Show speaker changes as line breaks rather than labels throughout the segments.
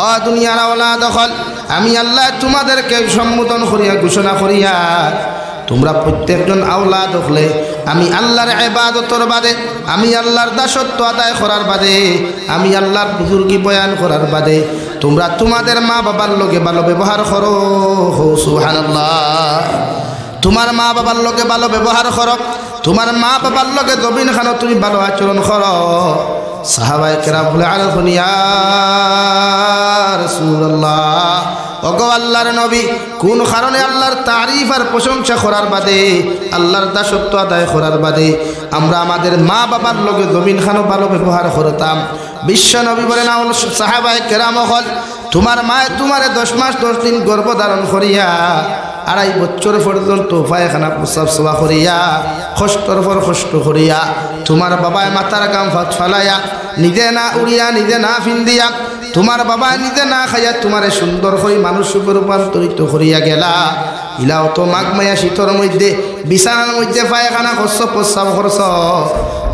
ও দুনিয়ার আওলাদ হল আমি আল্লাহ তোমাদেরকে সম্বোধন করিয়া ঘোষণা করিয়া তোমরা প্রত্যেকজন আওলাদ হলে আমি আল্লাহর ইবাদতর বাদে আমি আল্লাহর দাসত্ব আদায় করার বাদে আমি আল্লাহর বুজুর্গি বয়ান করার বাদে তোমরা তোমাদের মা বাবার লগে ভালো ব্যবহার করো। সুবহানাল্লাহ। তোমার মা বাবার লগে ভালো ব্যবহার করো, তোমার মা বাবার লগে জমিন খানো তুমি ভালো আচরণ করো। সাহাবায়ে কেরাম বলে আলাইকুম ইয়া রাসূলুল্লাহ, ওগো আল্লাহর নবী, কোন কারণে আল্লাহর তারিফ আর প্রশংসা করার বাদে আল্লাহর দাসত্ব আদায় করার বাদে আমরা আমাদের মা বাবার লগে জমিন খানো ভালো ব্যবহার করতাম? বিশ্ব নবী বলেন সাহাবায়ে কেরাম হল তোমার মায়ে তোমারে 10 মাস 10 দিন গর্ভধারণ করিয়া 2.5 বছর পর্যন্ত পায়খানা প্রস্রাব সেবা করিয়া কষ্টর পর কষ্ট করিয়া তোমার বাবায় মাথার গাম ভাত ফালাইয়া নিজে না উড়িয়া নিজে না ফিন্দিয়া তোমার বাবা নিজে না খাইয়া তোমারে সুন্দর হয়ে মানুষ রূপান্তরিত করিয়া গেলা। ইলাও তো মাঘ মায়া শীতর মধ্যে বিছানার মধ্যে পায়খানা করছ প্রস্রাব করছ,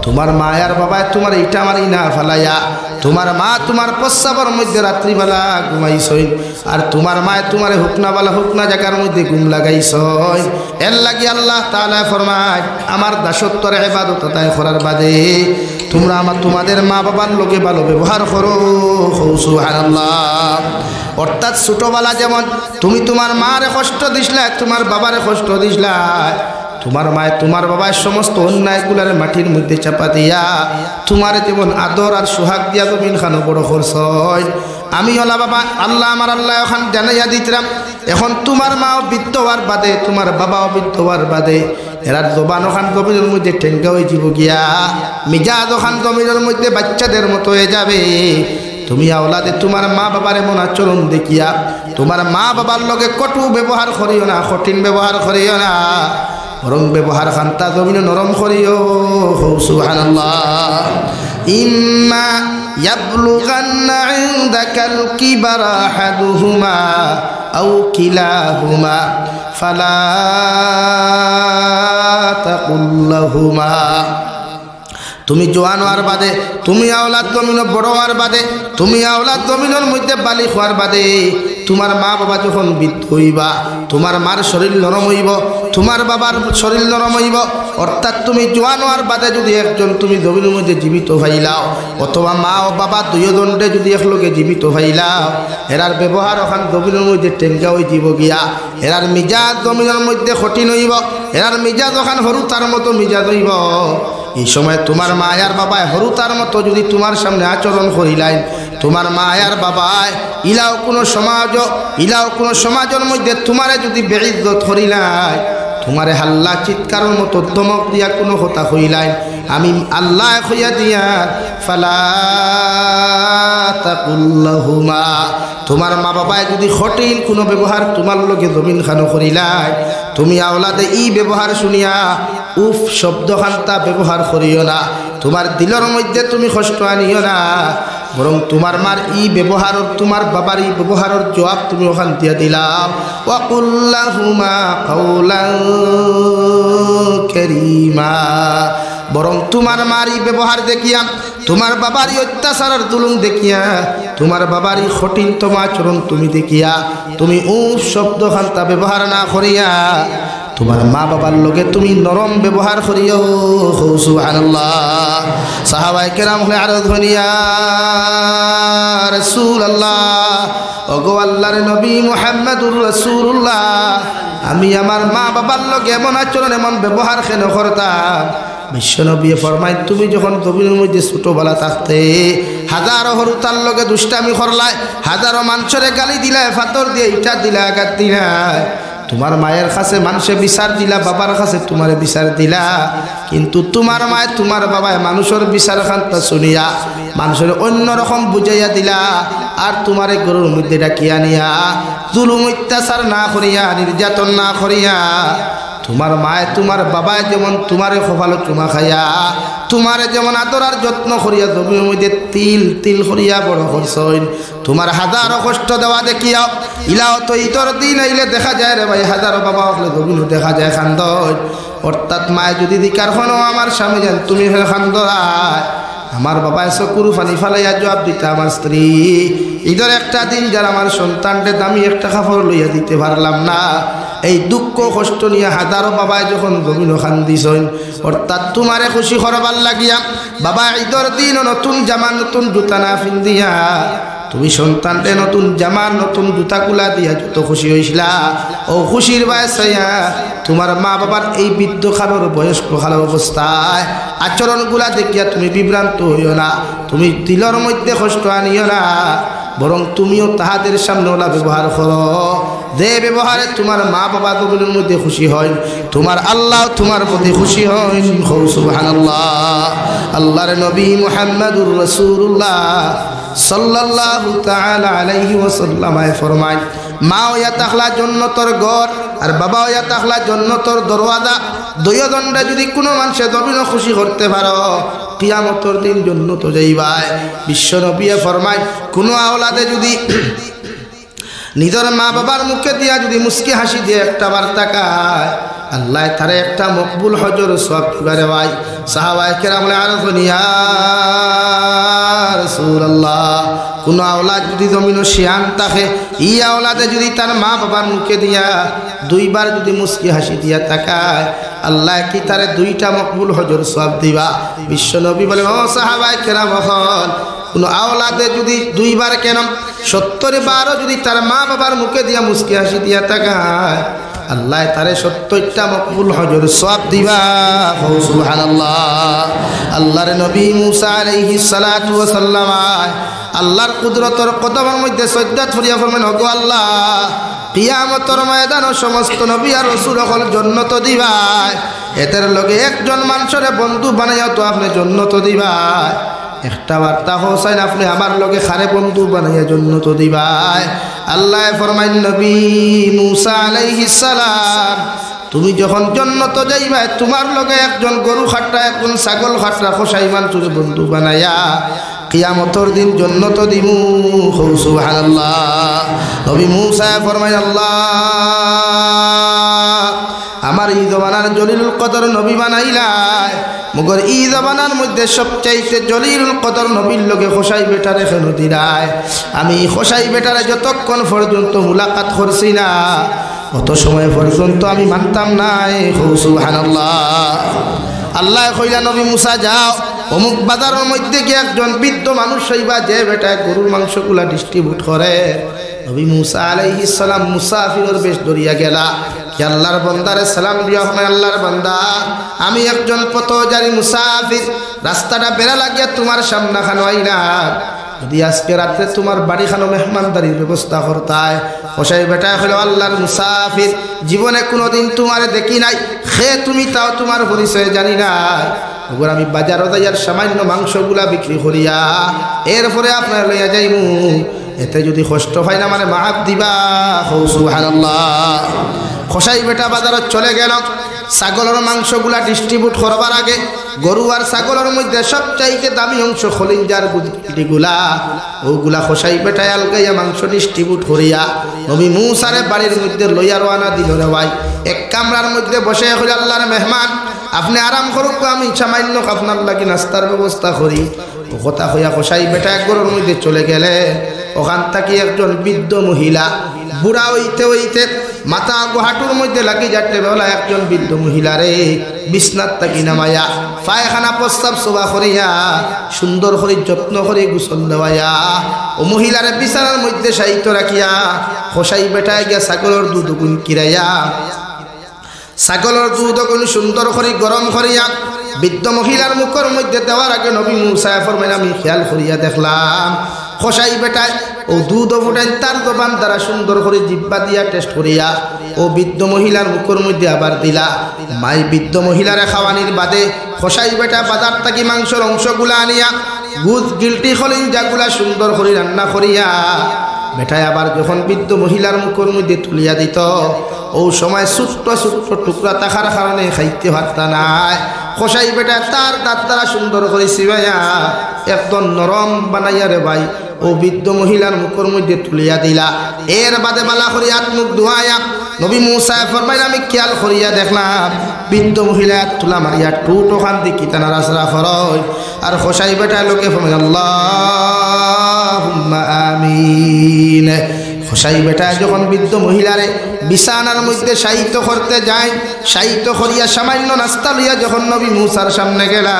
তোমার মায়ার বাবায় তোমার ইটা মারি না ফালাইয়া তোমার মা তোমার প্রস্রাবের মধ্যে রাত্রিবেলা ঘুমাইছই আর তোমার মায় তোমার হুকনা জায়গার মধ্যে ঘুম লাগাইছই। এর লাগি আল্লাহ তাআলা ফরমায় আমার দাসত্বর ইবাদত আদায় করার বাদে তোমরা তোমাদের মা বাবার লোকে ভালো ব্যবহার করো। সুবহানাল্লাহ। অর্থাৎ ছোটবেলা যেমন তুমি তোমার মারে কষ্ট দিসলা, তোমার বাবারে কষ্ট দিসলা, তোমার মায় তোমার বাবার সমস্ত অন্যায়গুলার মাটির মধ্যে চাপা দিয়া তোমার যেমন আদর আর সোহাগ দিয়া জমিন খানো বড় করছ। আমি হলা বাবা আল্লাহ আমার আল্লাহ এখন জানাইয়া দিতাম এখন তোমার মাও বৃদ্ধ হওয়ার বাদে তোমার বাবাও বৃদ্ধ হওয়ার বাদে এরা জবান ওখান জমিনের মধ্যে ঠেঙ্গা হয়ে যাব গিয়া, মিজাজ ওখান জমিনের মধ্যে বাচ্চাদের মতো হয়ে যাবে। তুমি আওলাদে তোমার মা বাবার এমন আচরণ দেখিয়া তোমার মা বাবার লগে কটু ব্যবহার করিও না, কঠিন ব্যবহার করিও না, বরং ব্যবহার খান্তা জমিন নরম করিও। সুবহানাল্লাহ। ইম্মা ইয়াবলুগান্না ইনদাকাল কিবারা আহাদুহুমা আও কিলাহুমা ফালা তাকুল লাহুমা, তুমি জোয়ান হওয়ার বাদে তুমি আওলাদ জমিন বড় হওয়ার বাদে তুমি আওলাদ জমিনের মধ্যে বালি হওয়ার বাদে তোমার মা বাবা যখন বৃদ্ধ হইবা তোমার মার শরীর নরম হইব, তোমার বাবার শরীর নরম হইব। অর্থাৎ তুমি জোয়ান হওয়ার বাদে যদি একজন তুমি জমিনের মধ্যে জীবিত হইলাও অথবা মা ও বাবা দুইজনরে যদি একলগে জীবিত হইলাও এরার ব্যবহার ওখান জমিনের মধ্যে টেঙ্গা হয়ে যাব গিয়া, এরার মিজাজ জমিনের মধ্যে কঠিন হইব, এরার মিজাজ ওখান হরু তার মতো মিজাজ হইব। এই সময় তোমার মা আর বাবায় হরুতার মতো যদি তোমার সামনে আচরণ করিলাই তোমার মা আর বাবায় ইলাও কোনো সমাজের মধ্যে তোমারে যদি বেইজ্জত করিলাই তোমারে হাল্লা চিৎকারের মতো ধমক দিয়া কোনো কথা কইলাই আমি আল্লাহ কইয়া দিয়া ফালা তাকুল লাহুমা, তোমার মা বাবায় যদি কঠিন কোনো ব্যবহার তোমার লগে জমিন খানো করিলাই তুমি আওলাদে ই ব্যবহার শুনিয়া উফ শব্দ খান্তা ব্যবহার করিও না, তোমার দিলের মধ্যে তুমি কষ্ট আনিও না, বরং তোমার মার ই ব্যবহার তোমার বাবার ই ব্যবহারের জবাব তুমি ওখান দিয়া দিলাম। ওয়াকুল লাহুমা কাওলান কারীমা, বরং তোমার মারি ব্যবহার দেখিয়া তোমার বাবারই অত্যাচারের জুলুম দেখিয়া তোমার বাবারই কঠিনতম আচরণ তুমি দেখিয়া তুমি উফ শব্দ খান্তা ব্যবহার না করিয়া তোমার মা বাবার লগে তুমি নরম ব্যবহার করিও। সুবহানাল্লাহ। সাহাবায়ে কেরাম হলে আরো ধনিয়া রাসূলুল্লাহ, ওগো আল্লাহর নবী মুহাম্মদুর রাসূলুল্লাহ, আমি আমার মা বাবার লগে এমন আচরণ এমন ব্যবহার কেন করতাম? বিশ্বনবী ফরমায় তুমি যখন জমিনের মধ্যে ছোটবেলা থাকতে হাজারো হরুতার লগে দুষ্টামি করলাই, হাজারো মানুষের গালি দিলাই, ফাতর দিয়ে ইটা দিলা, আঘাত দিলাই, তোমার মায়ের কাছে মানুষে বিচার দিলা, বাবার কাছে তোমার বিচার দিলা, কিন্তু তোমার মায় তোমার বাবায় মানুষের বিচার খান্তা শুনিয়া মানুষের অন্যরকম বুঝাইয়া দিলা আর তোমারে গরুর মধ্যে ডাকিয়া নিয়া জুলুম অত্যাচার না করিয়া নির্যাতন না করিয়া তোমার মায় তোমার বাবায় যেমন তোমারে খোফালো চুমা খাইয়া তোমারে যেমন আদর আর যত্ন করিয়া জমির মধ্যে তিল তিল করিয়া বড় করছইন, তোমার হাজারো কষ্ট দেওয়া দেখিয়া ইলাও তো ইতর দিন আইলে দেখা যায় রে ভাই হাজারো বাবা হলে জমিনও দেখা যায় খান্দয়। অর্থাৎ মায় যদি দিকার খনো আমার স্বামী যান তুমি খান্দরায় আমার বাবা চকুর পানি ফালাইয়া জবাব দিতে আমার স্ত্রী ঈদের একটা দিন যারা আমার সন্তানকে দামি একটা কাপড় লইয়া দিতে পারলাম না, এই দুঃখ কষ্ট নিয়ে হাজারো বাবায় যখন জমিন খান্দিছেন, অর্থাৎ তোমারে খুশি করবার লাগিয়া বাবা ঈদের দিন নতুন জামা নতুন জুতা না পিন্দিয়া তুমি সন্তানকে নতুন জামা নতুন জুতা গুলা দিয়া যত খুশি হয়েছিলা, ও খুশির বয়সা তোমার মা বাবার এই বৃদ্ধ খালোর বয়স্ক খালোর অবস্থায় আচরণগুলা দেখিয়া তুমি বিভ্রান্ত হইও না, তুমি দিলের মধ্যে কষ্ট আনিও না, বরং তুমিও তাহাদের সামনে ওলা ব্যবহার করো যে ব্যবহারে তোমার মা বাবা দুজনের মধ্যে খুশি হয়, তোমার আল্লাহ তোমার প্রতি খুশি হয়। সুবহানাল্লাহ। আল্লাহর নবী মুহাম্মদুর রাসূলুল্লাহ সাল্লাল্লাহু তাআলা আলাইহি ওয়াসাল্লাম ফরমায়, মা হইয়া থাকলা জান্নাতের ঘর আর বাবা হইয়া থাকলা জান্নাতের দরওয়াজা, দুইজনটা যদি কোনো মানুষে জমিন খুশি করতে পারো কিয়ামতের দিন জান্নাতে যাইবাই। বিশ্ব নবী ফরমায়, কোনো আওলাদে যদি নিজের মা বাবার মুখে দিয়া যদি মুস্কি হাসি দিয়ে একটা বার তাকায়, আল্লাহ তারে একটা মকবুল হজর সওয়াব দিবারে ভাই। সাহাবায়ে কেরাম বলে, আর দুনিয়া রাসূলুল্লাহ, কোন আওলাদ যদি জমিনও শিয়ান থাকে, ই আওলাদে যদি তার মা বাবার মুখে দিয়া দুইবার যদি মুস্কি হাসি দিয়া তাকায়, আল্লাহ কি তারে দুইটা মকবুল হজর সওয়াব দিবা। বিশ্ব নবী বলে, ও সাহাবায়ে কেরাম, কোন আওলাদে যদি দুইবার কেন 70 বারও যদি তার মা বাবার মুখে দিয়া মুস্কি হাসি দিয়া তাকায়, আল্লাহ তারে 70টা মকবুল হজর সওয়াব দিবা। সুবহানাল্লাহ। আল্লাহর নবী মুসা আলাইহিস সালাতু ওয়াস সালাম আল্লাহর কুদরতের কদমের মধ্যে সজদা ফরিয়া ফরমান, ওগো আল্লাহ, কিয়ামতের ময়দানে সমস্ত নবী আর রাসূল হল জান্নাত দিবাই, এদের লগে একজন মানুষের বন্ধু বানাইয়া তো আপনি জান্নাত দিবাই। একটা বার্তা হোসাইন, আপনি আমার লগে খারে বন্ধু বানাইয়া জান্নাত দিবাই। আল্লাহ ফরমাইন, নবী মুসা আলাইহিস সালাম, তুমি যখন জান্নাত যাইবা তোমার লগে একজন গরু খাটরা একজন ছাগল খাটরা হোসাইমান তুই বন্ধু বানাইয়া কিয়ামতের দিন জান্নাত দিমু। সুবহানাল্লাহ। নবী মুসা ফরমায়, আল্লাহ আমার এই জমানার জলিলুল কদর নবী বানাইলাই, মগর এই জমানার মধ্যে সবচাইতে জলিলুল কদর নবীর লগে খোসাই বেটারে কেন দিলাই? আমি খোসাই বেটারে যতক্ষণ পর্যন্ত মুলাকাত করছি না অত সময় পর্যন্ত আমি মানতাম নাই। সুবহানাল্লাহ। আল্লাহ কইলা, নবী মুসা যাও, অমুক বাজারের মধ্যে গিয়ে একজন বৃদ্ধ মানুষ হইবা যে বেটা গরুর মাংসগুলা ডিস্ট্রিবিউট করে। নবী মুসা আলাইহিস সালাম মুসাফিরের বেশ ধরিয়া গেলা, কি আল্লাহর বান্দারে সালাম দিয়া, আল্লাহর বান্দা, আমি একজন পথচারী মুসাফির, রাস্তাটা বেড়া লাগিয়া তোমার সামনে খানো আইলাম, যদি আজকে রাত্রে তোমার বাড়ি খানো মেহমানদারির ব্যবস্থা করতায়। হোসাই বেটা হলো আল্লাহর মুসাফির, জীবনে কোনোদিন তোমারে দেখি নাই, খে তুমি তাও তোমার পরিচয় জানি নাই, আমি বাজার যাইয়ার সামান্য মাংসগুলা বিক্রি করিয়া এরপরে আপনার লইয়া যাইমু, এতে যদি কষ্ট হয় না মানে মাফ দিবা। সুবহানাল্লাহ। খোসাই বেটা বাজারত চলে গেল, ছাগলের মাংসগুলা ডিস্ট্রিবিউট করবার আগে গরু আর ছাগলের মধ্যে সবচাইতে দামি অংশ খলিঞ্জার গুলা, ওগুলা খোসাই বেটায় আলগাইয়া মাংস ডিস্ট্রিবিউট করিয়া নবী মুসারে বাড়ির মধ্যে লইয়া রওনা দিল রে ভাই। এক কামরার মধ্যে বসে হইল, আল্লাহর মেহমান আপনি আরাম করুক, আমি সামান্য আপনার লাগি নাস্তার ব্যবস্থা করি। ও কথা হইয়া খোসাই বেটা এক গরুর মধ্যে চলে গেলে, ওখান থেকে একজন বৃদ্ধ মহিলা বুড়া হইতে হইতে মাথা গোহাটুর মধ্যে লাগি যাতে বেলা একজন বৃদ্ধ মহিলারে বিছনাত থাকি নামাইয়া পায়খানা প্রস্তাব শোভা করিয়া সুন্দর করে যত্ন করে গোসল দেওয়াইয়া ও মহিলারে বিছানার মধ্যে সাহিত্য রাখিয়া খোসাই বেটায় গিয়া ছাগলের দুধ গুণ কিরাইয়া ছাগলের দুধ গুণ সুন্দর করে গরম করিয়া বৃদ্ধ মহিলার মুখের মধ্যে দেওয়ার আগে নবী মুসা ফরমাইলেন, আমি খেয়াল করিয়া দেখলাম খোসাই বেটায় ও দুধ ফুটাই তার দোকান দ্বারা সুন্দর করে জিব্বা দিয়া টেস্ট করিয়া ও বৃদ্ধ মহিলার মুখের মধ্যে আবার দিলা। মাই বৃদ্ধ মহিলারে খাওয়ানির বাদে খোসাই বেটা বাজার থাকি মাংসের অংশগুলা আনিয়া গুদ গিলটি খলিঞ্জাগুলা সুন্দর করে রান্না করিয়া বেটায় আবার যখন বৃদ্ধ মহিলার মুখের মধ্যে তুলিয়া দিত, ও সময় ছোট্ট ছোট্ট টুকরা থাকার কারণে খাইতে পারতা নাই। খোসাই বেটা তার দাঁত দ্বারা সুন্দর করে চিবাইয়া একদম নরম বানাইয়া রে ভাই ও বৃদ্ধ মহিলার মুখের মধ্যে তুলিয়া দিলা। এর বাদে বালা করে হাত মুখ ধোয়াইয়া নবী মুসা ফরমাইলেন আমি খেয়াল করিয়া দেখলাম বৃদ্ধ মহিলা তুলা মারিয়া টুট ওখান দিকে তারা রাসরা খরচ আর খোসাই বেটা লোকে ফরমাইল আল্লাহুম্মা আমিন। খোসাই বেটা যখন বৃদ্ধ মহিলারে বিছানার মধ্যে শায়িত করতে যায়, শায়িত করিয়া সামান্য নাস্তা লইয়া যখন নবী মুসার সামনে গেলা,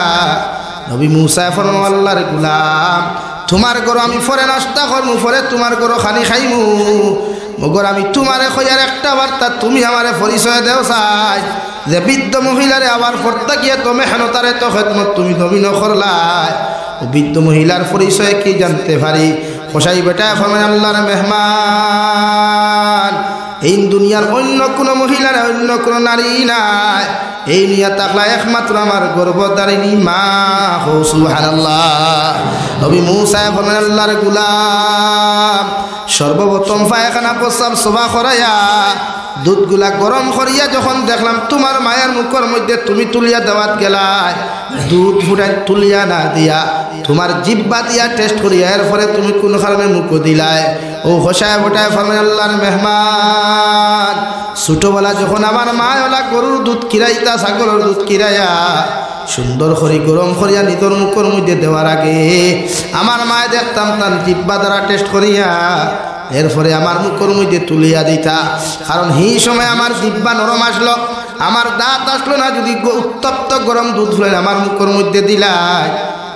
নবী মুসা ফরমাইল আল্লাহর গোলাম তোমার ঘর আমি ফরে নাস্তা করমু, ফরে তোমার ঘর খানি খাইমু, মগর আমি তোমারে কইয়ার একটা বার্তা তুমি আমারে পরিচয় দেও চাই যে বৃদ্ধ মহিলারে আবার ফরতা গিয়ে তো মেহনতারে তো খেদমত তুমি দমিন করলাই। ও বৃদ্ধ মহিলার পরিচয় কি জানতে পারি? খোসাই বেটা ফরমায় আল্লাহর মেহমান, এই দুনিয়ার অন্য কোনো মহিলার অন্য কোনো নারী নাই, এই নিয়ে তাকলা একমাত্র আমার গর্ভধারিণী মা হো সুবহানাল্লাহ। নবী মুসা ফরমায় আল্লাহর গোলাম সর্বপ্রথম পায়খানা প্রস্রাব সভা করাইয়া দুধগুলা গরম করিয়া যখন দেখলাম তোমার মায়ের মুখের মধ্যে তুমি তুলিয়া দেওয়াত গেলাই, দুধ ফুটাই তুলিয়া না দিয়া তোমার জিব্বা দিয়া টেস্ট করিয়া এরপরে তুমি কোন কারণে মুখ দিলাই। ও হোসায় ফোটায় ফরমায় আল্লাহর মেহমান ছোটবেলা যখন আমার মা ওলা গরুর দুধ কিরাইতা, ছাগলের দুধ কিরাইয়া সুন্দর করে গরম করিয়া নিজের মুখের মধ্যে দেওয়ার আগে আমার মায় দেখতাম তার জিব্বা দ্বারা টেস্ট করিয়া এরপরে আমার মুখের মধ্যে তুলিয়া দিতা। কারণ এই সময় আমার জিব্বা নরম আসলো, আমার দাঁত আসলো না, যদি উত্তপ্ত গরম দুধ ফুলেন আমার মুখের মধ্যে দিলাই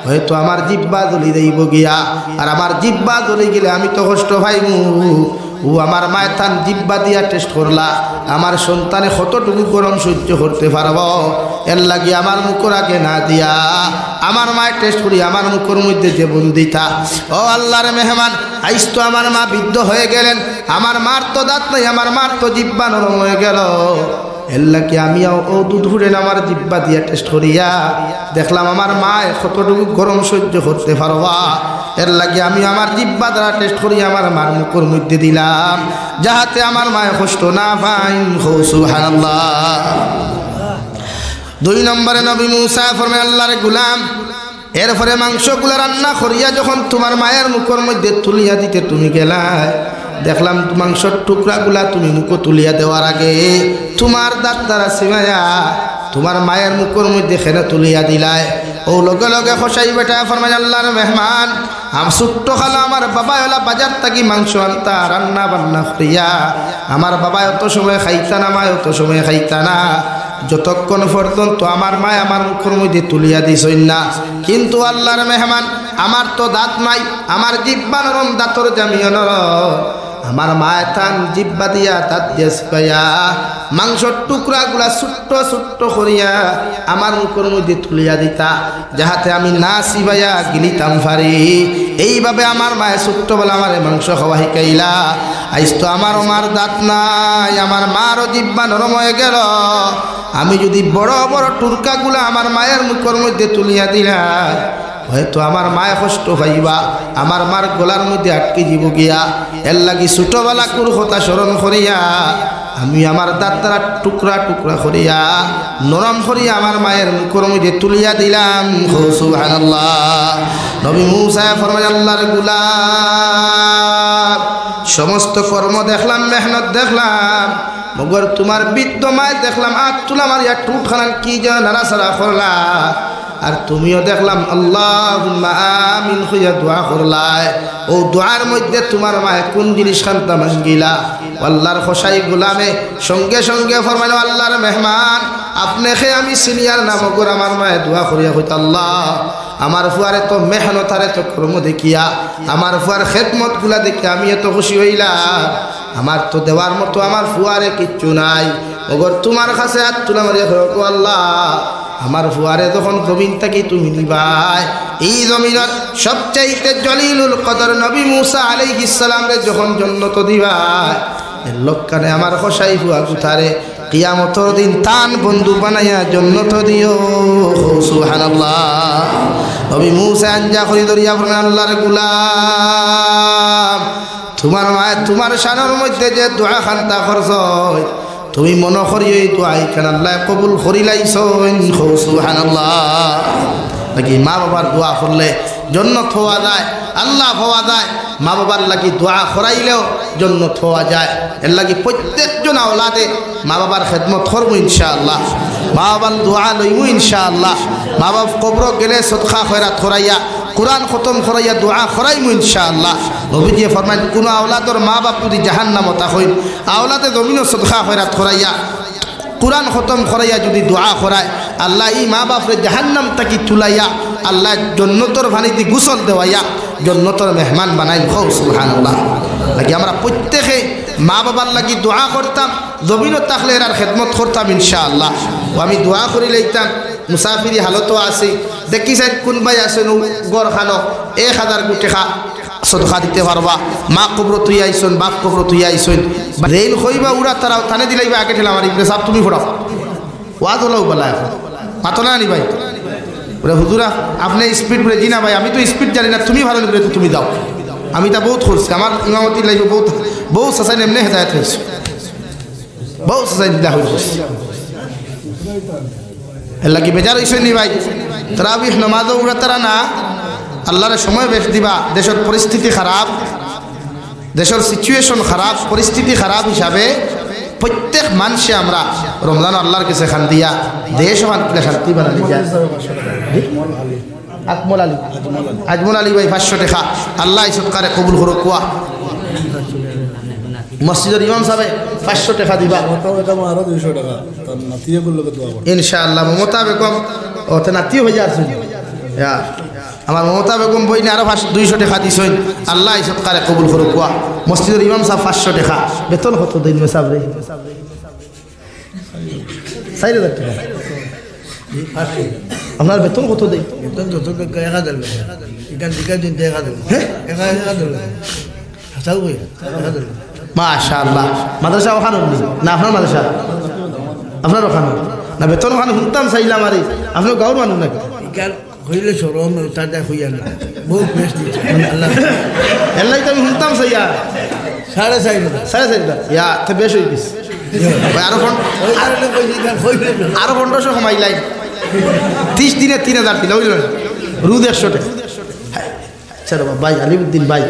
হয়তো আমার জিব্বা জ্বলি দেব গিয়া, আর আমার জিব্বা জ্বলে গেলে আমি তো কষ্ট পাইমু। ও আমার মায়ের তান জিব্বা দিয়া টেস্ট করলা, আমার সন্তানে কতটুকু গরম সহ্য করতে পারব, এর লাগি আমার মুখের আগে না দিয়া আমার মায়ের টেস্ট করি আমার মুখের মধ্যে যে বন্দিতা। ও আল্লাহর মেহমান, আইস তো আমার মা বৃদ্ধ হয়ে গেলেন, আমার মার তো দাঁত নাই, আমার মার তো জিব্বা নরম হয়ে গেল, এর লাগি আমি ও দুধ ফুটেন আমার জিব্বা দিয়া টেস্ট করিয়া দেখলাম আমার মায় কতটুকু গরম সহ্য করতে পারবা, এর লাগে আমি আমার জিব্বা দ্বারা টেস্ট করি আমার মার মুখের মধ্যে দিলাম যাহাতে আমার মায় কষ্ট না পাই। সুবহানাল্লাহ। 2 নম্বরে নবী মুসা ফরমায় আল্লাহর গোলাম এরপরে মাংসগুলা রান্না করিয়া যখন তোমার মায়ের মুখের মধ্যে তুলিয়া দিতে তুমি গেলা, দেখলাম মাংসর টুকরাগুলা তুমি মুখে তুলিয়া দেওয়ার আগে তোমার দাঁত দ্বারা সিমাইয়া তোমার মায়ের মুখের মধ্যে খেনে তুলিয়া দিলায়। ও লগে লগে খোসাই বেটা ফরমায় আল্লাহর মেহমান ছোট্ট খালা আমার বাবা ওলা বাজার থাকি মাংস আনতা রান্না বান্না করিয়া, আমার বাবা অত সময় খাইতা না, মা অত সময় খাইতা না, যতক্ষণ পর্যন্ত আমার মায় আমার মুখের মধ্যে তুলিয়া দিছই না। কিন্তু আল্লাহর মেহমান আমার তো দাঁত নাই, আমার জিব্বা নরম, দাঁতর জামিও নরম, আমার মায় তান জিব্বা দিয়া দাঁত দিয়া শিখাইয়া মাংসর টুকরাগুলা ছোট্ট ছোট্ট করিয়া আমার মুখের মধ্যে তুলিয়া দিতা যাহাতে আমি না চিবাইয়া গিলিতাম পারি। এইভাবে আমার মায়ে ছোট্টবেলা আমার মাংস খাওয়া শিখাইলা। আইস তো আমার মার দাঁত নাই, আমার মারও জিব্বা নরম হয়ে গেল, আমি যদি বড় বড় টুরকাগুলা আমার মায়ের মুখের মধ্যে তুলিয়া দিলা হয়তো আমার মায়ে কষ্ট পাইবা, আমার মার গলার মধ্যে আটকে যাব গিয়া। এর লাগি ছোটবেলা কুর কথা স্মরণ করিয়া আমি আমার দাঁত দ্বারা টুকরা টুকরা করিয়া নরম করিয়া আমার মায়ের মুখের মধ্যে তুলিয়া দিলাম। সুবহানাল্লাহ। নবী মুসা ফরমায় আল্লাহর গোলাম সমস্ত কর্ম দেখলাম, মেহনত দেখলাম, মগর তোমার বৃদ্ধ মায় দেখলাম আট তুলা মারিয়া টুট খানান কি যেন নাড়াচাড়া করলা, আর তুমিও দেখলাম আল্লাহুম্মা আমিন হইয়া দোয়া করলাই। ও দোয়ার মধ্যে তোমার মায়ে কোন জিনিস খান্তা মাঙ্গিলা? আল্লাহর খোসাই গোলামে সঙ্গে সঙ্গে ফরমাইল আল্লাহর মেহমান আপনি খে আমি সিনিয়র নামকর আমার মায়ে দোয়া করিয়া হইত আল্লাহ আমার ফুয়ারে তো মেহনত আর এত কর্ম দেখিয়া আমার ফুয়ার খেদমত গুলা দেখে আমি এত খুশি হইলাম, আমার তো দেওয়ার মতো আমার ফুয়ারে কিচ্ছু নাই, ওগর তোমার কাছে হাত তুলা মারিয়া হোক আল্লাহ আমার ফুয়ারে যখন জমিন থাকি তুমি নিবাই। এই জমিনের সবচাইতে জলিলুল কদর নবী মুসা আলাইহিস সালাম রে যখন জান্নাত দিবাই, এর লক্ষণে আমার খোসাই ফুয়া গুথারে কিয়ামতের দিন তান বন্ধু বানাইয়া জান্নাত দিও। সুবহানাল্লাহ। নবী মুসা আঞ্জা করি দরিয়া ফরমান আল্লাহর গোলাম তোমার মায় তোমার শানের মধ্যে যে দোয়া খান্তা খরচ তুমি মনে করি এই দোয়া এখানে আল্লাহ কবুল করি লাইছেন। সুবহানাল্লাহ। নাকি মা বাবার দোয়া করলে জন্নত হওয়া যায়, আল্লাহ হওয়া যায়। মা বাবার লাগি দোয়া করাইলেও জন্নত হওয়া যায়। এর লাগি প্রত্যেকজন আওলাদে মা বাবার খেদমত করবো ইনশাআল্লাহ, মা বাবার দোয়া লইমু ইনশাআল্লাহ। মা বাপ কবর গেলে সদকা খয়রাত করাইয়া, কুরআন খতম করাইয়া দোয়া করাইমু ইনশাআল্লাহ। নবীজি ফরমাইন কোনো আওলাদর মা বাপ যদি জাহান্নামত হইন, আওলাদে জমিনও সদকা খয়রাত করাইয়া, কুরআন খতম করাইয়া যদি দোয়া করায়, আল্লাহ এই মা বাপরে জাহান্নাম তাকি তুলাইয়া আল্লাহ জন্নতর পানিতে গোসল দেওয়াইয়া জন্নতর মেহমান বানাই। খাও সুবহানাল্লাহ। লাগি আমরা প্রত্যেকে মা বাবার লাগি দোয়া করতাম, জমিনও থাকলে এর খেদমত করতাম ইনশাআল্লাহ। ও আমি দোয়া করি লইতাম। মুসাফিরি হালতও আছে, দেখি সাইড কোন ভাই আসেন গড় খানো 1000 টাকা সদকা দিতে পারবা। মা কবর তুই আইসন, বাপ কবর তুই আইসন, রেল হইবা উড়া তারাও থানে দিলাইবা আগে ঠেলা আমার ইবনে সাহেব তুমি ফোড়াও ওয়াজ হলাও বলা এখন মাতো না নি ভাই ওরা হুজুরা আপনি স্পিড বলে জি না ভাই আমি তো স্পিড জানি না, তুমি ভালো করে তুমি দাও। আমি তা বহুত করছি, আমার ইমামতি লাগবে বহুত বহু সাসাইন এমনি হেদায়ত হয়েছে, বহু সাসাইন দিলা হয়েছে। এর লাগি বেজার হয়েছে নি ভাই, তারাবিহ নামাজও উড়া তারা না, আল্লাহরে সময় বেশ দিবা। দেশের পরিস্থিতি খারাপ, দেশের সিচুয়েশন খারাপ, পরিস্থিতি খারাপ হিসাবে প্রত্যেক মানুষে আমরা রমজান আল্লাহর কাছে খান দিয়া দেশ শান্তি শান্তি বানালি যায়। আকমল আলী, আজমল আলী ভাই 500 টাকা আল্লাহ সৎকারে কবুল করো। কুয়া মসজিদের ইমাম সাহেব 500 টাকা দিবা ইনশাআল্লাহ। মমতা বেগম ও তো নাতি হয়ে যাচ্ছে, আমার মমতা বেগম বইনে আরো 200 টাকা দিছেন, আল্লাহ সৎকারে কবুল করো। কুয়া মসজিদের ইমাম সাহেব 500 টাকা, বেতন কত দিন সাহেব রে? 4000 টাকা। আপনার বেতন কত দেয়? বেতন যত 1000 মাশাআল্লাহ। মাদ্রাসা ওখানে না আপনার মাদ্রাসা? আপনার ওখানে না বেতন ওখানে শুনতাম চাইলাম আরে আপনার গাঁর মানুষ নাকি? হইলে সরম তাদের হইয়া না বহুত বেশ দিচ্ছে আল্লাহ এলাই তো আমি শুনতাম চাইয়া 4.5 ইয়া তো বেশ হয়ে গেছে। আরো 1500 কমাইলাই, 30 দিনে 3000 দিল বুঝলেন, রুদ 100 টাকা। আচ্ছা ভাই আলিউদ্দিন ভাই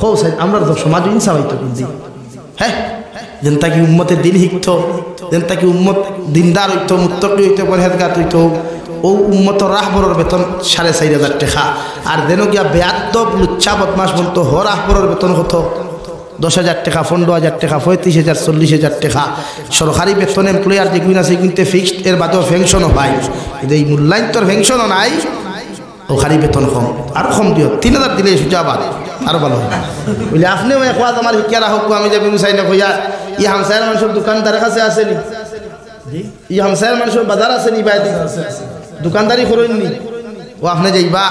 হো সাইড আমরা তো সমাজ ইনসাফ হইতো কিন্তু হ্যাঁ, যেন তাকে উম্মতের দিন শিখতো, যেন তাকে উম্মত দিনদার হইতো, মুত্তাকি হইতো, পরহেজগার হইতো। ও উম্মতর রাহবরের বেতন 4500 টাকা। আর দেন গিয়া বেয়াদব লুচ্চা বদমাস বলতো হ রাহবরের বেতন কত? 10,000 টাকা, 15,000 টাকা, 35,000, 40,000 টাকা। সরকারি বেতন এমপ্লয়ার যেগুলো আছে কিন্তু ফিক্সড, এর বাদেও পেনশনও পাই, কিন্তু এই মূল্যায়ন তোর পেনশনও নাই, ওখানে বেতন কম। আর কম দিও, 3000 দিলে সুজাবাদ আরো ভালো হয় বুঝলে। আপনিও এক ওয়াজ আমার শিক্ষা রাখক, আমি যাবি চাই না কইয়া ই হামসায়ের মানুষের দোকানদারের কাছে আসেনি, ই হামসায়ের মানুষের বাজার আসেনি, বাইরে দোকানদারি করেননি। ও আপনি যাইবা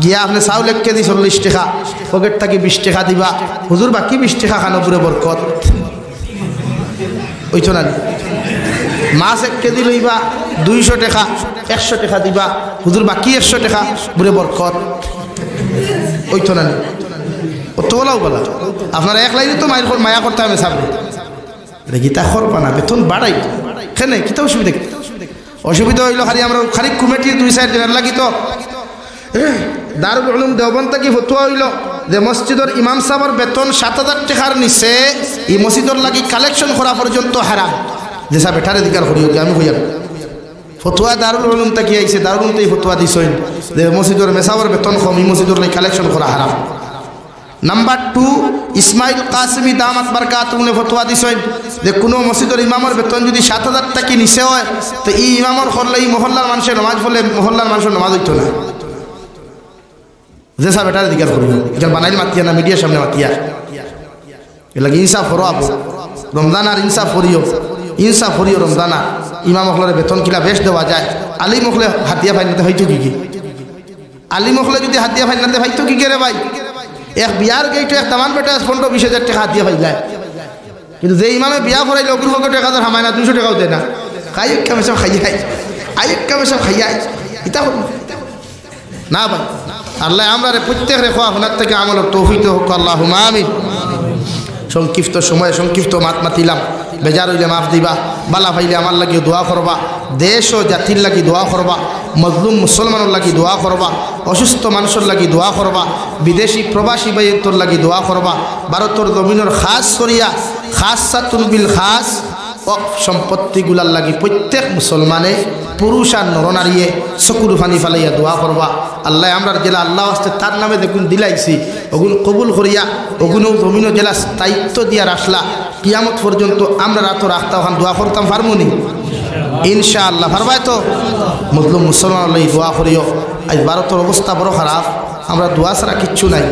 গিয়া আপনি চাউল 1 কেজি 40 টাকা, পকেট থাকি 20 টাকা দিবা, হুজুর বাকি 20 টাকা খানো পুরে বরকত ওইতো না। মাছ 1 কেজি লইবা 200 টাকা, 100 টাকা দিবা, হুজুর বাকি 100 টাকা পুরে বরকত ওইতো না। অত বলাও বলা আপনারা এক লাইনে তো মায়া করতে হবে সামনে গীতা করবা না, বেতন বাড়াই কেন, কিতা অসুবিধা? অসুবিধা হইল খালি আমরা খালি কমিটির 2-4 দিনের লাগি তো দারুল উলুম দেওবন্দ কি ফতোয়া হইল যে মসজিদের ইমাম সাহেবের বেতন 7000 টাকার নিচে এই মসজিদের লাগি কালেকশন করা পর্যন্ত হারাম। যে সাহেব এটার অধিকার করিও আমি হইয়া ফতোয়া দারুল উলুম তাকি আইছে, দারুল উলুম এই ফতোয়া দিছেন যে মসজিদের মেসাবের বেতন কম, এই মসজিদের লাগি কালেকশন করা হারাম। নাম্বার 2 ইসমাইল কাসিমি দামাত বারকাতুহু ফতোয়া দিছেন যে কোনো মসজিদের ইমামের বেতন যদি 7000 টাকা নিচে হয় তো এই ইমামের করলে এই মহল্লার মানুষের নামাজ পড়লে মহল্লার মানুষের নামাজ হইতো না। যে সাহেব এটার অধিকার করিও, এটা বানাইল মাতিয়া না, মিডিয়ার সামনে মাতিয়া এলাকা ইনসাফ করো। আপু রমজান আর ইনসাফ করিও, ইনসাফ করিও রমজানা। ইমাম মহলের বেতন কিলা বেশ দেওয়া যায়, আলিম মহলে হাতিয়া ফাইনাতে হইতো কি কি? আলিম মহলে যদি হাতিয়া ফাইনাতে হইতো কি রে ভাই? এক বিয়ার গেইটো এক তামান বেটা 15-20 টাকা হাতিয়া ফাই যায়, কিন্তু যে ইমামে বিয়া ফরাইলে অগ্রহ 1000 হামায় না, 200 টাকাও দেয় না, খাই কামে সব খাইয়াই, আইক কামে সব খাইয়াই, এটা না ভাই। আল্লাহ আমরা প্রত্যেক রেখো আপনার থেকে আমলের তৌফিক হোক, আল্লাহুম্মা আমিন। সংক্ষিপ্ত সময়ে সংক্ষিপ্ত মাত মাতিলাম, বেজার হইলে মাফ দিবা, বালা পাইলে আমার লাগি দোয়া করবা, দেশ ও জাতির লাগি দোয়া করবা, মজলুম মুসলমানের লাগি দোয়া করবা, অসুস্থ মানুষের লাগি দোয়া করবা, বিদেশি প্রবাসী ভাইয়ের লাগি দোয়া করবা। ভারতের জমিনের খাস করিয়া খাসাতুল বিল খাস সম্পত্তিগুলার লাগি প্রত্যেক মুসলমানে পুরুষ আর নরনারীয়ে চকুর ফানি ফালাইয়া দোয়া করবা। আল্লাহ আমরার জেলা আল্লাহ আসতে তার নামে দেখুন দিলাইছি, ওগুন কবুল করিয়া ওগুনও জমিনও জেলা স্থায়িত্ব দিয়া রাখলা কিয়ামত পর্যন্ত আমরা রাত রাখতা ওখান দোয়া করতাম পারমুনি ইনশাআল্লাহ, পারবাই তো? মজলুম মুসলমান আল্লাহ দোয়া করিও। আজ ভারতের অবস্থা বড় খারাপ, আমরা দোয়া ছাড়া কিচ্ছু নাই,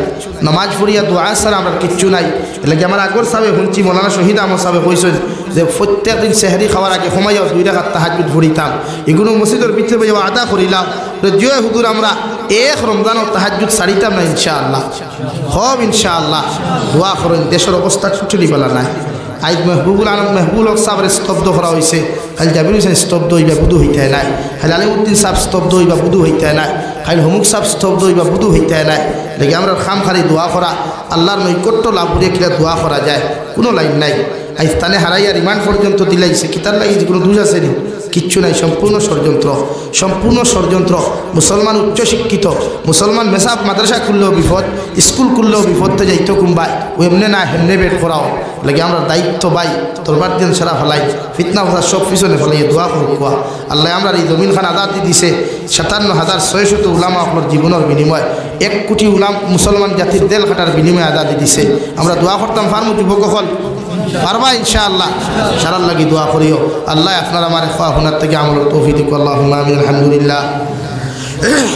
নামাজ পড়িয়া দোয়া ছাড়া আমরা কিচ্ছু নাই। এলাকি আমার আগর সাহেব শুনছি মৌলানা শহীদ আহমদ সাহেব কইছেন যে প্রত্যেক দিন সেহরি খাওয়ার আগে সময়ও 2 রাকাত তাহাজ্জুদ পড়িতাম, এগুলো মসজিদের ভিতরে যাওয়া আদা করিলাম। জয় হুজুর আমরা এক রমজানও তাহাজ্জুদ ছাড়িতাম না ইনশাআল্লাহ, হব ইনশাআল্লাহ। দোয়া করেন, দেশের অবস্থা চুচুলি বলা নাই। আজ মেহবুবুল আলম মেহবুল হক সাহেবের স্তব্ধ করা হয়েছে, খালি জাবির হোসেন স্তব্ধ হইবা বুধু হইতে নাই, খালি আলিমউদ্দিন সাহেব স্তব্ধ হইবা বুধু হইতে নাই, খালি হমুক সাহেব স্তব্ধ হইবা বুধু হইতে নাই। দেখি আমরা খাম খালি দোয়া করা, আল্লাহর নৈকট্য লাভ করিয়া কিনা দোয়া করা যায়, কোনো লাইন নাই। আজ স্থানে হারাইয়া রিমান্ড পর্যন্ত দিলাইছে, কিতার লাগি কোনো দুজ আছে নি? কিচ্ছু নাই, সম্পূর্ণ ষড়যন্ত্র, সম্পূর্ণ ষড়যন্ত্র। মুসলমান উচ্চশিক্ষিত, মুসলমান মেসাব মাদ্রাসা খুললেও বিপদ, স্কুল খুললেও বিপদতে যাইতো কুম্বাই, ও এমনে না হেমনে বেট করাও লাগে। আমরা দায়িত্ব বাই তোরবার দিন সারা ফেলাই, ফিতনা ফসাদ সব পিছনে ফেলাই দোয়া করুয়া। আল্লাহ আমরা এই জমিন খান আদাত দিছে 57,600 উলামা আপনার জীবনের বিনিময়, 1 কোটি মুসলমান জাতির দেল খাটার বিনিময়ে আদাত দিছে। আমরা দোয়া করতাম ফার্মু যুবক হল পারবা ইনশাআল্লাহ, সারার লাগি দোয়া করিও। আল্লাহ আপনার আমার আপনার থেকে আমলের তৌফিক দিক। আল্লাহুম্মা আমিন। আলহামদুলিল্লাহ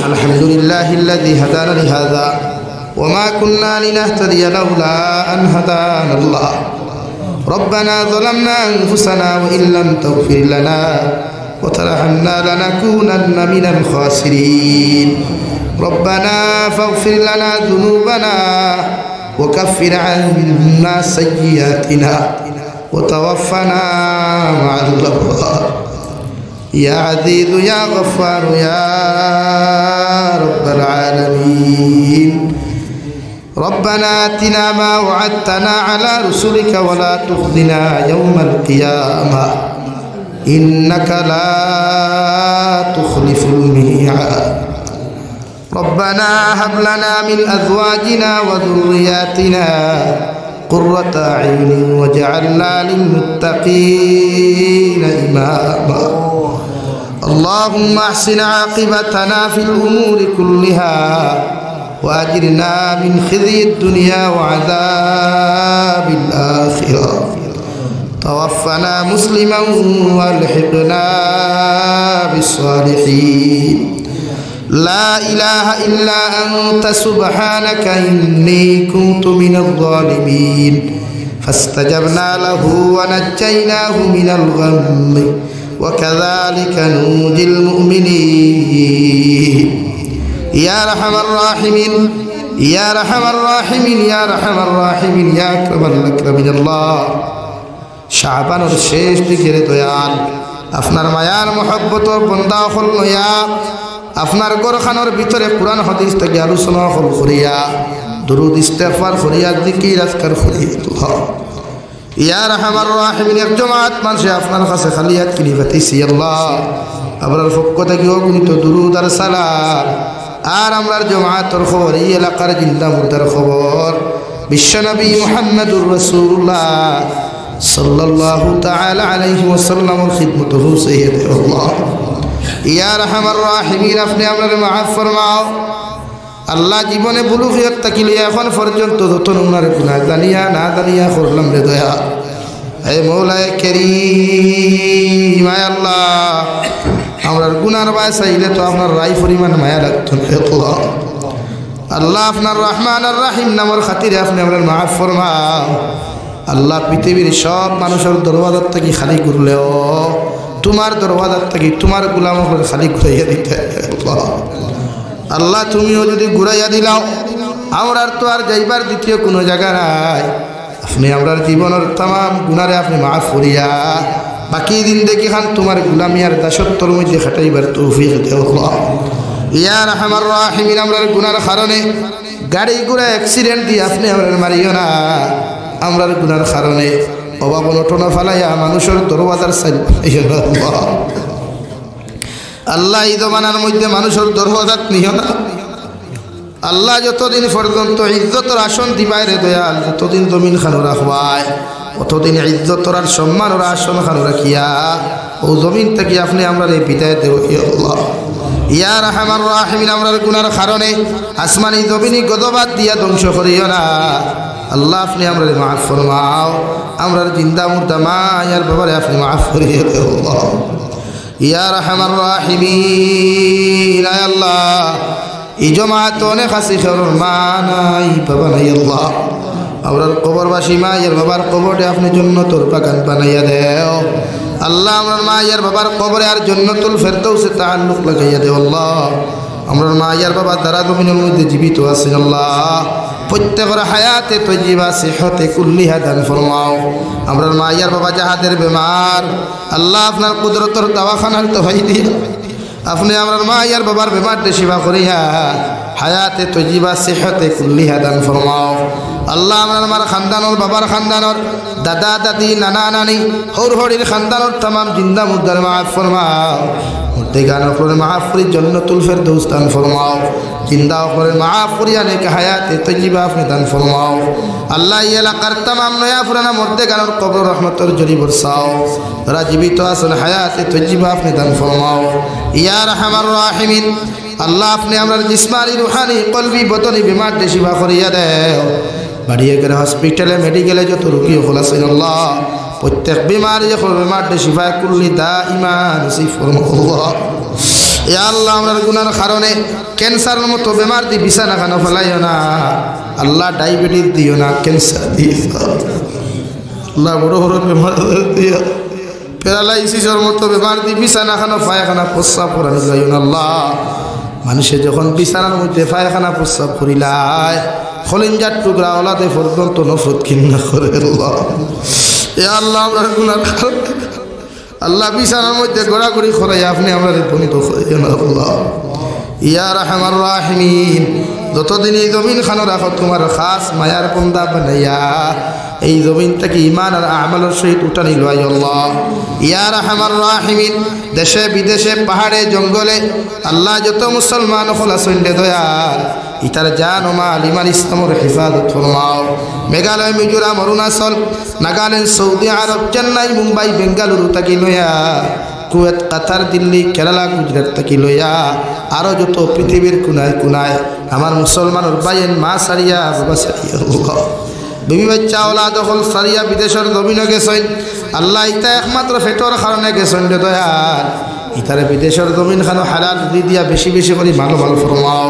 আলহামদুলিল্লাহিল্লাযী হাদানা লিহাযা ওয়া মা কুন্না লিনাহতাদিয়া লাউলা আন হাদানা আল্লাহ। ربنا ظلمنا أنفسنا وإن لم تغفر لنا وترحمنا لنكونن من الخاسرين. ربنا فاغفر لنا ذنوبنا وكفر عنا سيئاتنا وتوفنا مع الأبرار. يا عزيز يا غفار يا رب العالمين. ربنا آتنا ما وعدتنا على رسلك ولا تخزنا يوم القيامة إنك لا تخلف الميعاد. ربنا هب لنا من أزواجنا وذرياتنا قرة أعين واجعلنا للمتقين إماما. اللهم احسن عاقبتنا في الأمور كلها وأجرنا من خزي الدنيا وعذاب الآخرة. توفنا مسلما والحقنا بالصالحين. لا إله إلا أنت سبحانك إني كنت من الظالمين. فاستجبنا له ونجيناه من الغم وكذلك ننجي المؤمنين. يا أرحم الراحمين يا أرحم الراحمين يا أرحم الراحمين يا أكرم الأكرمين. الله শাবানের শেষ দিকের দয়াল আপনার মায়ার মহব্বতর বন্দা হল নয়া, আপনার গোরখানোর ভিতরে কোরআন হাদিস থেকে আলোচনা হল করিয়া দুরুদ ইস্তেগফার করিয়া জিকির আজকার করিয়া ইয়া রাহমার রাহিমিন। এক জমাত মানুষে আপনার কাছে খালি হাত কিনি পাইছি আল্লাহ, আপনার পক্ষ থেকে অগণিত দুরুদ আর সালাম। আর আমরার জমাতের খবর, এই এলাকার জিন্দা মুর্দার খবর, বিশ্বনবী মুহাম্মদুর রাসূলুল্লাহ সাল্লাল্লাহু তাআলা আলাইহি ওয়াসাল্লামের খিদমত হুসাইয়ে দে আল্লাহ। ইয়া রাহমার রাহিমিন, আপনি আমাদের মাফ ফরমাও আল্লাহ। জীবনে বুলুগিয়ত তাকিলে এখন পর্যন্ত যত উনার গুনাহ জানিয়া না জানিয়া করলাম রে দয়া, হে মওলায়ে কারীম আল্লাহ, আমরার গুনার বায় চাইলে তো আপনার রাই পরিমাণ মায়া লাগতো আল্লাহ। আল্লাহ আপনার রহমান আর রাহিম নামের খাতিরে আপনি আমরা মাফ ফরমাও আল্লাহ। পৃথিবীর সব মানুষের দরওয়াজার থেকে খালি ঘুরলেও তোমার দরওয়াজার থেকে তোমার গোলাম খালি ঘুরাইয়া দিতে আল্লাহ। তুমিও যদি ঘুরাইয়া দিলাও আমরার তো আর যাইবার দ্বিতীয় কোনো জায়গা নাই। আপনি আমরার জীবনের তাম গুনারে আপনি মাফ করিয়া বাকি দিন দেখি খান তোমার গুলামি আর দাসত্বর মধ্যে খাটাইবার তৌফিক দেও আল্লাহ। ইয়া রাহমার রাহিমিন, আমরার গুনার কারণে গাড়ি ঘোড়া অ্যাক্সিডেন্ট দিয়ে আপনি আমরার মারিও না। আমরার গুনার কারণে অভাব অনটন ফালাইয়া মানুষের দরওয়াজার সাইড বানাইও না আল্লাহ। আল্লাহ এই জমানার মধ্যে মানুষের দরওয়াজাত নিও না আল্লাহ। যতদিন পর্যন্ত ইজ্জতর আসন দিবাইরে দয়াল, যতদিন জমিন খানো রাখবায় অতদিন ইজ্জতর আর সম্মানের আসন খানো রাখিয়া ও জমিন থেকে আপনি আমরা বিদায় দেব আল্লাহ। ইয়া রাহমার রাহিমিন, আমরার গুনার কারণে আসমানি জমিনি গদবাদ দিয়া ধ্বংস করিও না আল্লাহ। আপনি আমরা মাফ ফরমাও, আমরার জিন্দা মুর্দা মায়ার বাবারে আপনি মাফ করিয়ে দেও আল্লাহ। ইয়া রাহমার রাহিমিন, আয় আল্লাহ এই জমাত অনেক আছে খেলোর মা নাই বাবা নাই আল্লাহ। আমরার কবরবাসী মায়ের বাবার কবরে আপনি জান্নাতুল বাগান বানাইয়া দেও আল্লাহ। আমরার মায়ের বাবার কবরে আর জান্নাতুল ফেরদাউসে তাআল্লুক লাগাইয়া দেও আল্লাহ। আমরার মায়ের বাবা দ্বারা জমিনের মধ্যে জীবিত আছেন আল্লাহ, প্রত্যেকের হায়াতে তৈজিবা সিহতে কুল্লিহা দান ফরমাও। আমরার মায়ের বাবা যাহাদের বেমার আল্লাহ আপনার কুদরতর দাওয়াখানার দোহাই দিয়া আপনি আমরার মায়ের বাবার বেমারটা সেবা করিয়া হায়াতে তৈজিবা সিহতে কুল্লিহা দান ফরমাও আল্লাহ। আমরার মার খানদানোর বাবার খানদানোর দাদা দাদি নানা নানি হর হরির খানদানোর তামাম জিন্দা মুদ্দার মাফ ফরমাও। মুর্দে গান করে মাফ করি জান্নাতুল ফেরদাউস দান ফরমাও। জিন্দা করে মাফ করি অনেক হায়াতে তৈজিবা আপনি দান ফরমাও আল্লাহ। এই এলাকার তামাম নয়া পুরানা মুর্দে গানোর কবর রহমতের জরি বরসাও। যারা জীবিত আছেন হায়াতে তৈজিবা আপনি দান ফরমাও। ইয়া রাহমার রাহিমিন, আল্লাহ আপনি আমরা জিসমানি রুহানি কলবি বদনি বিমার শিফা করিয়া দেও। বাড়িয়ে গেলে হসপিটালে মেডিকেলে যত রোগী হল আছেন আল্লাহ, প্রত্যেক বিমারি যখন বিমার শিফা কুল্লি দা ইমান সিফরমাল্লাহ। ইয়া আল্লাহ আমরার গুনার কারণে ক্যান্সারের মতো বেমার দি বিছানা খানো ফেলাইও না আল্লাহ। ডায়াবেটিস দিও না, ক্যান্সার দিও আল্লাহ, বড় বড় বেমার দিও, প্যারালাইসিসের মতো বেমার দি বিছানা খানো পায়খানা প্রস্রাব করানো যাইও না আল্লাহ। মানুষে যখন বিছানার মধ্যে পায়খানা প্রস্রাব করিলায় খলিঞ্জার টুকরা ওলাতে পর্যন্ত নফরত ঘৃণা করে আল্লাহ। এ আল্লাহ আমরা গুনার কারণে আল্লাহ বিছানার মধ্যে ঘোরাঘুরি করাই আপনি আমাদের বন্ধ করেন আল্লাহ। ইয়া রাহমার রাহিমিন, যতদিন এই জমিন খানো রাখো তোমার খাস মায়ার বন্দা বানাইয়া এই জমিন থেকে ইমান আর আমলের সহিত উঠানি লয় আল্লাহ। ইয়া রাহমার রাহিমিন, দেশে বিদেশে পাহাড়ে জঙ্গলে আল্লাহ যত মুসলমান হল সন্ধ্যে দয়াল ইতার জান ও মাল ইমান ইসলামের হেফাজত ফরমাও। মেঘালয়, মিজোরাম, অরুণাচল, নাগাল্যান্ড, সৌদি আরব, চেন্নাই, মুম্বাই, বেঙ্গালুরু তাকি লইয়া কুয়েত, কাতার, দিল্লি, কেরালা, গুজরাট তাকি লইয়া আরও যত পৃথিবীর কোনায় কোনায় আমার মুসলমানের বাইয়েন মা সারিয়া বাবা সারিয়া আল্লাহ। বিবি বাচ্চা ওলা দখল সারিয়া বিদেশের জমিনে গেছেন আল্লাহ। ইতা একমাত্র ফেটর কারণে গেছেন রে দয়াল। ইতারে বিদেশের জমিন খানো হালাল দি দিয়া বেশি বেশি করে ভালো ভালো ফরমাও।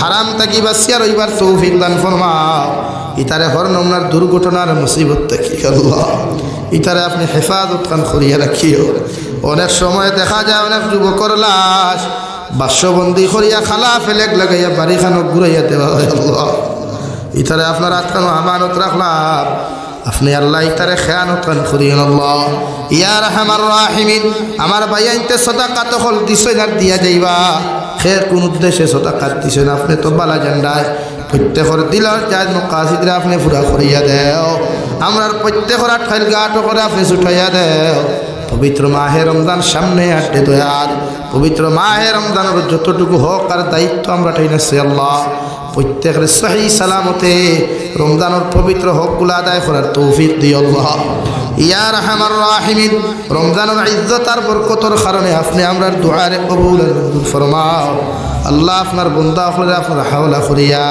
হারাম তাকি বাসিয়া রইবার তৌফিক দান ফরমাও। ইতারে হর নমনার দুর্ঘটনার মুসিবত তাকি আল্লাহ ইতারে আপনি হেফাজত খান করিয়া রাখিও। অনেক সময় দেখা যায় অনেক যুবকর লাশ বাস্যবন্দি করিয়া খালা ফেলেক লাগাইয়া বাড়ি খানো ঘুরাইয়া দেওয়া হয় আল্লাহ। ইতারে আপনার আটকানো আমানত রাখলাম আপনি আল্লাহ ইতারে খেয়ানত খান করিয়েন আল্লাহ। ইয়া রাহমার রাহিমিন, আমার ভাইয়াইতে সদাকাত হল দিছেন আর দিয়া যাইবা সে কোন উদ্দেশ্যে সদাকাত দিছেন আপনি তো বালা জান্ডায় প্রত্যেকের দিলার জায়দ মুকাসিদরে আপনি পুরা করিয়া দেও। আমরার প্রত্যেকের আটখাইল গাটো করে আপনি ছুটাইয়া দেও। পবিত্র মাহে রমজান সামনে আসে দয়াল, পবিত্র মাহে রমজানের যতটুকু হক আর দায়িত্ব আমরা ঠাইনাছি আল্লাহ প্রত্যেকের সহি সালামতে রমজানের পবিত্র হকগুলো আদায় করার তৌফিক দিও আল্লাহ। ইয়া রাহমার রাহিমিন, রমজানের ইজ্জত আর বরকতের কারণে আপনি আমরার দুআরে কবুল আর মঞ্জুর ফরমাও আল্লাহ। আপনার বন্দা হলে আপনার হাওলা করিয়া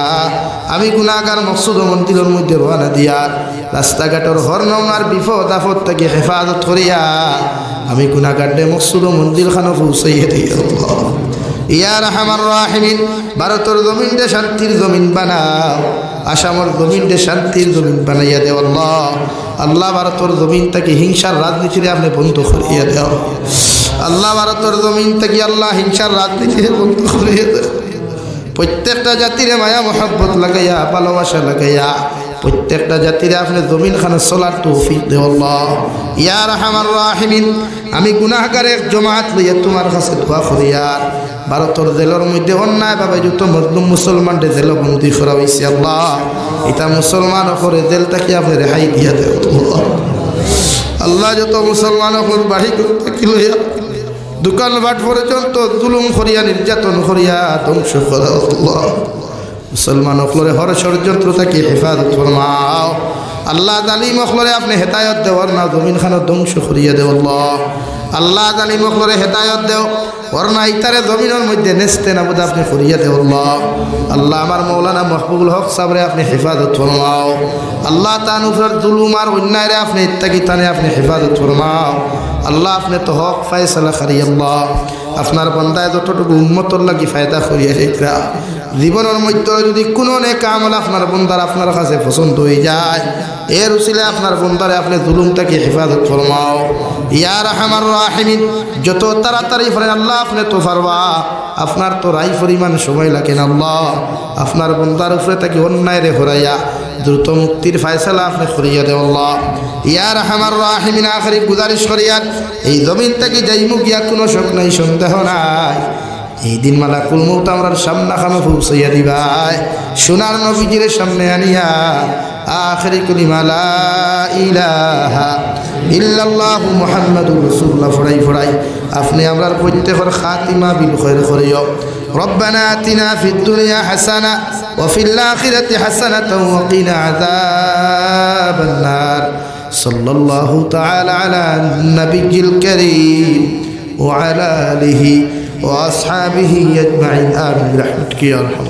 আমি গুনাহগার মকসুদ মন্দিরের মধ্যে রওনা দিয়া রাস্তাঘাটের হরনমার বিপদ আপদ থেকে হেফাজত করিয়া আমি গুনাহগারদের মকসুদ মন্দির খানো পৌঁছাইয়া দিই আল্লাহ। ইয়া রাহমার রাহিমিন, ভারতের জমিন দে শান্তির জমিন বানাও, আসামের জমিন দে শান্তির জমিন বানাইয়া দেও আল্লাহ। আল্লাহ ভারতের জমিন থেকে হিংসার রাজনীতিরে আপনি বন্ধ করিয়া দেও আল্লাহ। ভারতের জমিন থেকে আল্লাহ হিংসার রাজনীতিরে বন্ধ করিয়া দেও। প্রত্যেকটা জাতিরে মায়া মহব্বত লাগাইয়া ভালোবাসা লাগাইয়া প্রত্যেকটা জাতিরে আপনি জমিন খানে চলার তৌফিক দেও আল্লাহ। ইয়া রাহমার রাহিমিন, আমি গুনাহগার এক জমাত লইয়া তোমার কাছে দোয়া করিয়া ভারতের জেলের মধ্যে অন্যায়ভাবে যত মজলুম মুসলমানদের জেলবন্দি করা হয়েছে আল্লাহ, এটা মুসলমান করে জেল থেকে আপনি রেহাই দিয়া দেও আল্লাহ। আল্লাহ যত মুসলমান বাড়ি থাকি লইয়া দোকানপাট পর্যন্ত জুলুম করিয়া নির্যাতন করিয়া ধ্বংস করা আল্লাহ মুসলমান অকলরে হর ষড়যন্ত্র থাকি হেফাজত ফরমাও আল্লাহ জালিম অকলরে আপনি হেদায়ত দেওয়ার না জমিন খানো ধ্বংস করিয়া দেও আল্লাহ আল্লাহ জালিম অকলরে হেদায়ত দেও ওর না ইতারে জমিনের মধ্যে নেস্তে না বোধ আপনি করিয়া দেও আল্লাহ আল্লাহ আমার মৌলানা মাহবুবুল হক সাবরে আপনি হেফাজত ফরমাও আল্লাহ তান উপর জুলুম আর অন্যায়রে আপনি ইত্যাকি তানে আপনি হেফাজত ফরমাও আল্লাহ আপনি তো হক ফায়সালা করি আল্লাহ আপনার বন্দায় যতটুকু উম্মতর লাগি ফায়দা করিয়া সেইটা জীবনের মধ্যে যদি কোনো নেক আমল আপনার বন্দার আপনার কাছে পছন্দ হয়ে যায় এর উসিলে আপনার বন্দারে আপনি জুলুমটাকে হেফাজত ফরমাও ইয়া রাহমার রাহিমিন যত তাড়াতাড়ি ফরে আল্লাহ আপনি তো পারবা আপনার তো রাই পরিমাণ সময় লাগে না আল্লাহ আপনার বন্দার উপরে তাকে অন্যায় রে হরাইয়া দ্রুত মুক্তির ফায়সালা আপনি করিয়া দেও আল্লাহ ইয়া রাহমার রাহিমিন আখরি গুজারিশ করিয়ান এই জমিন থেকে যাইমু গিয়া কোনো শোক নাই সন্দেহ নাই এই দিন মালাকুল মউত আমরার সামনা খামে পৌঁছাইয়া দিবাই সোনার নবীজির সামনে আনিয়া আখরি কালিমা লা ইলাহা ইল্লাল্লাহু মুহাম্মাদুর রাসূলুল্লাহ ফড়াই আপনি আমরার প্রত্যেকের খাতিমা বিল খায়র করিও ربنا آتنا في الدنيا حسنة وفي الآخرة حسنة وقنا عذاب النار صلى الله تعالى على النبي الكريم وعلى آله وأصحابه أجمعين آمين برحمتك يا أرحم